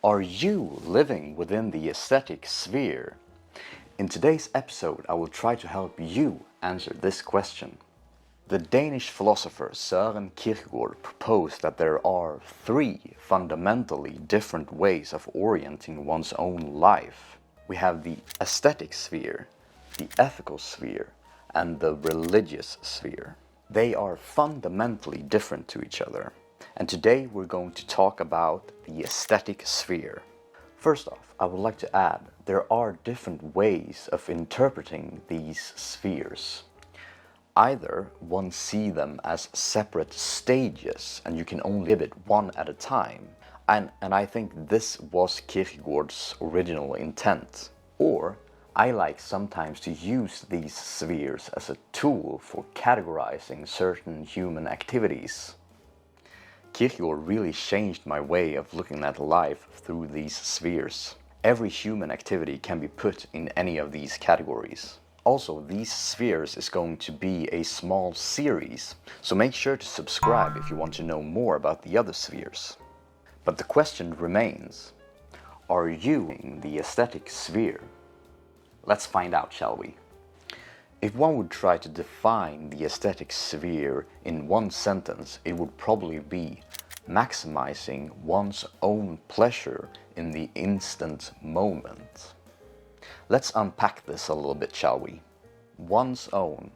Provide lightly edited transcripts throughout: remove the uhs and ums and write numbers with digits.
Are you living within the aesthetic sphere? In today's episode, I will try to help you answer this question. The Danish philosopher Søren Kierkegaard proposed that there are three fundamentally different ways of orienting one's own life. We have the aesthetic sphere, the ethical sphere, and the religious sphere. They are fundamentally different to each other. And today we're going to talk about the aesthetic sphere. First off, I would like to add there are different ways of interpreting these spheres. Either one sees them as separate stages and you can only live it one at a time. And I think this was Kierkegaard's original intent. Or I like sometimes to use these spheres as a tool for categorizing certain human activities. Kierkegaard really changed my way of looking at life through these spheres. Every human activity can be put in any of these categories. Also, these spheres is going to be a small series, so make sure to subscribe if you want to know more about the other spheres. But the question remains, are you in the aesthetic sphere? Let's find out, shall we? If one would try to define the aesthetic sphere in one sentence, it would probably be maximizing one's own pleasure in the instant moment. Let's unpack this a little bit, shall we? One's own.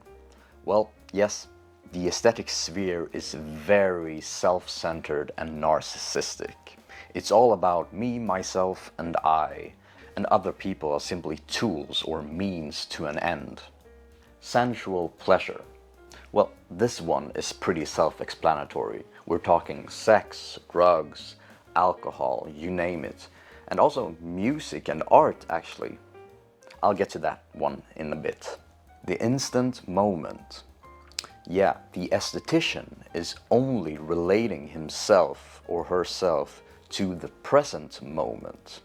Well, yes, the aesthetic sphere is very self-centered and narcissistic. It's all about me, myself, and I, and other people are simply tools or means to an end. Sensual pleasure. Well, this one is pretty self-explanatory. We're talking sex, drugs, alcohol, you name it. And also music and art, actually. I'll get to that one in a bit. The instant moment. Yeah, the aesthetician is only relating himself or herself to the present moment.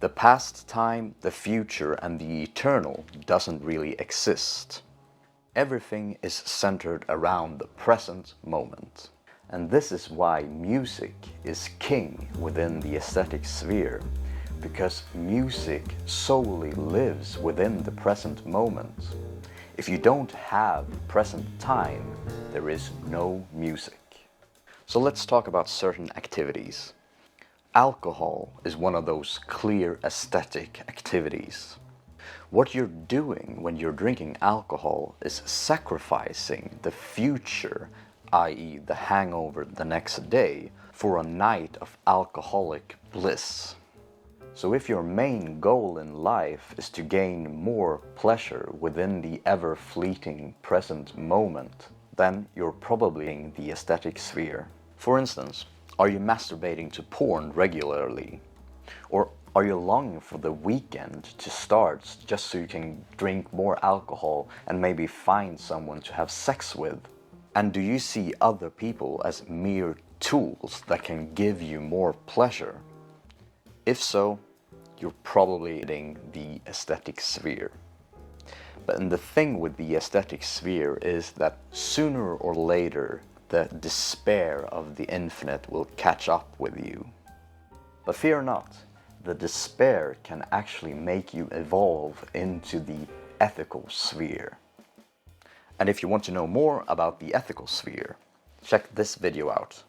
The past time, the future, and the eternal doesn't really exist. Everything is centered around the present moment. And this is why music is king within the aesthetic sphere, because music solely lives within the present moment. If you don't have present time, there is no music. So let's talk about certain activities. Alcohol is one of those clear aesthetic activities. What you're doing when you're drinking alcohol is sacrificing the future, i.e. the hangover the next day, for a night of alcoholic bliss. So if your main goal in life is to gain more pleasure within the ever-fleeting present moment, then you're probably in the aesthetic sphere. For instance, are you masturbating to porn regularly? Or are you longing for the weekend to start just so you can drink more alcohol and maybe find someone to have sex with? And do you see other people as mere tools that can give you more pleasure? If so, you're probably in the aesthetic sphere. But the thing with the aesthetic sphere is that sooner or later, the despair of the infinite will catch up with you. But fear not, the despair can actually make you evolve into the ethical sphere. And if you want to know more about the ethical sphere, check this video out.